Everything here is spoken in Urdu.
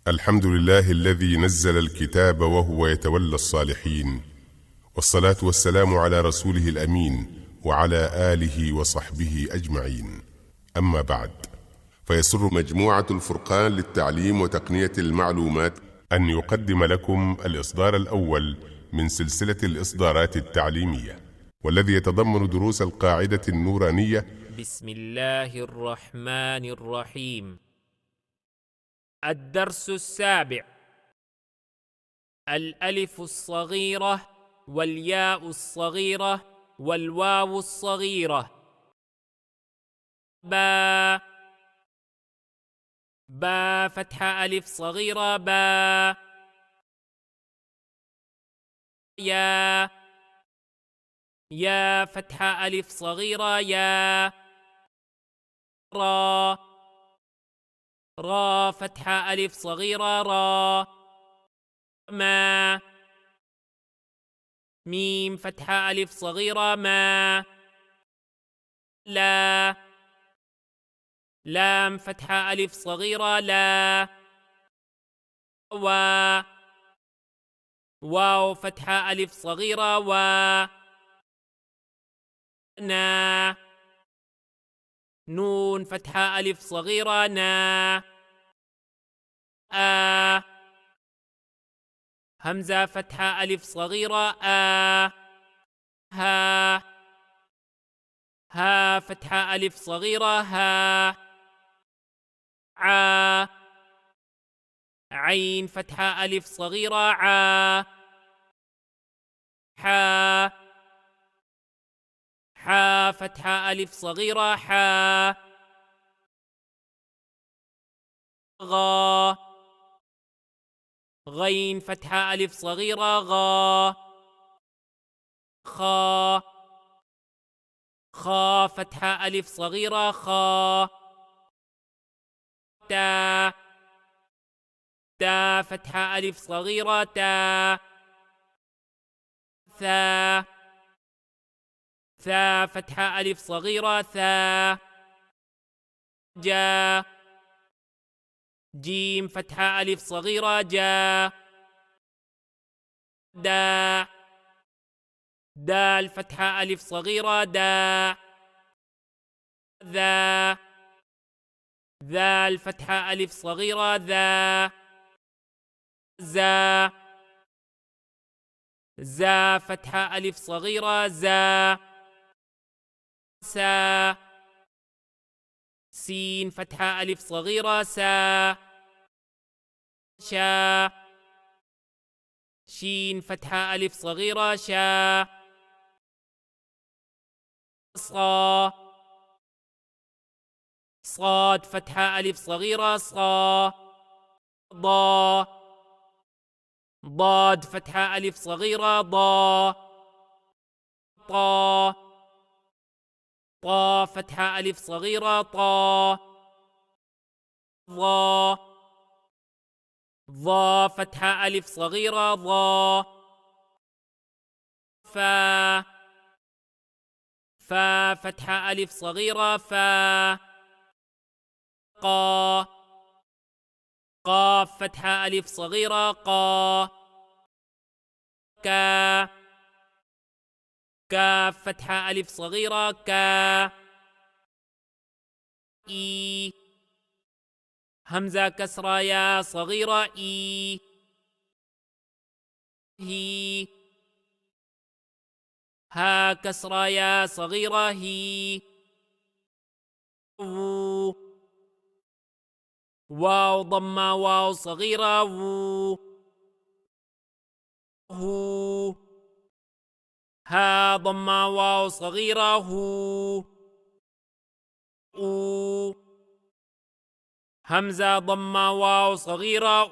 الحمد لله الذي نزل الكتاب وهو يتولى الصالحين، والصلاة والسلام على رسوله الأمين وعلى آله وصحبه أجمعين. أما بعد، فيسر مجموعة الفرقان للتعليم وتقنية المعلومات أن يقدم لكم الإصدار الأول من سلسلة الإصدارات التعليمية، والذي يتضمن دروس القاعدة النورانية. بسم الله الرحمن الرحيم. الدرس السابع: الألف الصغيرة والياء الصغيرة والواو الصغيرة. با فتحة ألف صغيرة با. يا فتحة ألف صغيرة يا. را فتحة ألف صغيرة را. ما ميم فتحة ألف صغيرة ما. لا لام فتحة ألف صغيرة لا. واو فتحة ألف صغيرة نون فتحة ألف صغيرة نا. همزة فتحة ألف صغيرة ها فتحة ألف صغيرة ها. عين فتحة ألف صغيرة حا فتحة ألف صغيرة غين فتحة ألف صغيرة خا فتحة ألف صغيرة تا فتحة ألف صغيرة ثا فتحة ألف صغيرة جيم فتحة ألف صغيرة دال فتحة ألف صغيرة ذال فتحة ألف صغيرة زا فتحة ألف صغيرة سين فتحة ألف صغيرة شين فتحة ألف صغيرة صاد فتحة ألف صغيرة ضاد فتحة ألف صغيرة طا فتحة ألف صغيرة ضا فتحة ألف صغيرة فا فتحة ألف صغيرة قاف فتحة ألف صغيرة كاف فتحة ألف صغيرة همزة كسرة يا صغيرة هي ها كسرة يا صغيرة هي. واو ضمة واو صغيرة هو. ها ضمة واو صغيرة هو. همزة ضمة واو صغيرة